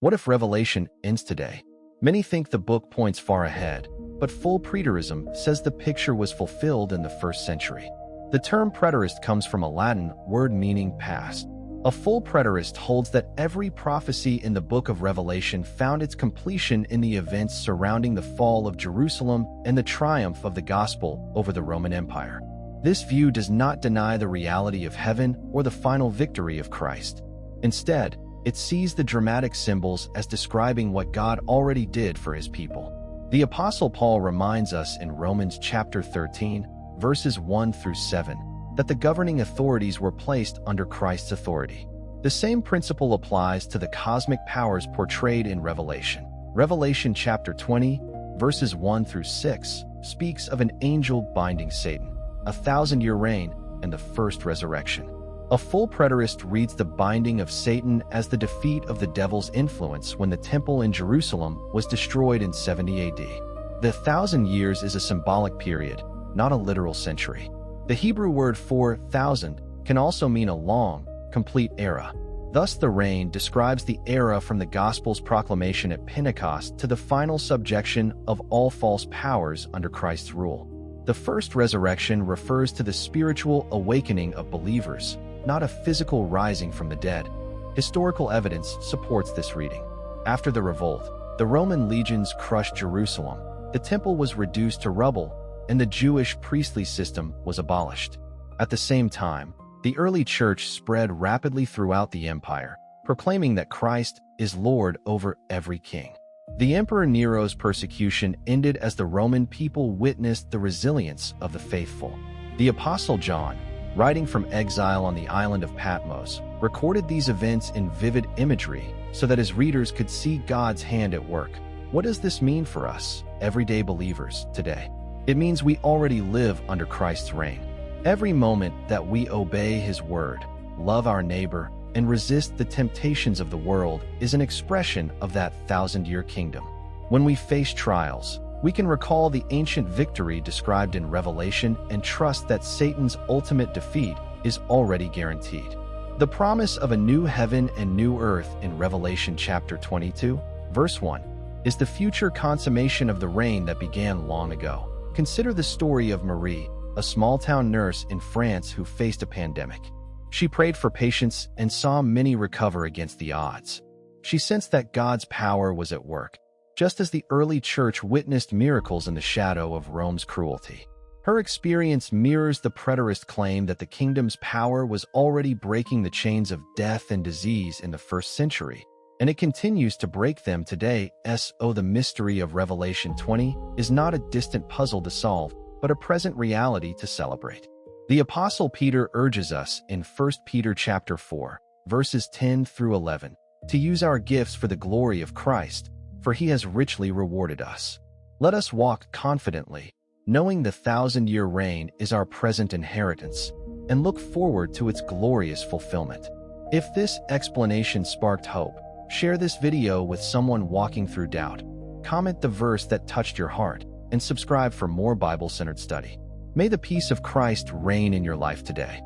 What if Revelation ends today? Many think the book points far ahead, but full preterism says the picture was fulfilled in the 1st century. The term preterist comes from a Latin word meaning past. A full preterist holds that every prophecy in the book of Revelation found its completion in the events surrounding the fall of Jerusalem and the triumph of the gospel over the Roman Empire. This view does not deny the reality of heaven or the final victory of Christ. Instead, it sees the dramatic symbols as describing what God already did for his people. The Apostle Paul reminds us in Romans chapter 13, verses 1 through 7, that the governing authorities were placed under Christ's authority. The same principle applies to the cosmic powers portrayed in Revelation. Revelation chapter 20, verses 1 through 6, speaks of an angel binding Satan, a 1,000-year reign, and the first resurrection. A full preterist reads the binding of Satan as the defeat of the devil's influence when the temple in Jerusalem was destroyed in 70 AD. The 1,000 years is a symbolic period, not a literal century. The Hebrew word for 1,000 can also mean a long, complete era. Thus, the reign describes the era from the gospel's proclamation at Pentecost to the final subjection of all false powers under Christ's rule. The first resurrection refers to the spiritual awakening of believers, not a physical rising from the dead. Historical evidence supports this reading. After the revolt, the Roman legions crushed Jerusalem, the temple was reduced to rubble, and the Jewish priestly system was abolished. At the same time, the early church spread rapidly throughout the empire, proclaiming that Christ is Lord over every king. The Emperor Nero's persecution ended as the Roman people witnessed the resilience of the faithful. The Apostle John, writing from exile on the island of Patmos, recorded these events in vivid imagery so that his readers could see God's hand at work. What does this mean for us, everyday believers, today? It means we already live under Christ's reign. Every moment that we obey his word, love our neighbor, and resist the temptations of the world is an expression of that 1,000-year kingdom. When we face trials, we can recall the ancient victory described in Revelation and trust that Satan's ultimate defeat is already guaranteed. The promise of a new heaven and new earth in Revelation chapter 22, verse 1, is the future consummation of the reign that began long ago. Consider the story of Marie, a small-town nurse in France who faced a pandemic. She prayed for patience and saw many recover against the odds. She sensed that God's power was at work, just as the early church witnessed miracles in the shadow of Rome's cruelty. Her experience mirrors the preterist claim that the kingdom's power was already breaking the chains of death and disease in the 1st century, and it continues to break them today. The mystery of Revelation 20 is not a distant puzzle to solve, but a present reality to celebrate. The Apostle Peter urges us in 1 Peter chapter 4, verses 10 through 11, to use our gifts for the glory of Christ, for he has richly rewarded us. Let us walk confidently, knowing the 1,000-year reign is our present inheritance, and look forward to its glorious fulfillment. If this explanation sparked hope, share this video with someone walking through doubt. Comment the verse that touched your heart, and subscribe for more Bible-centered study. May the peace of Christ reign in your life today.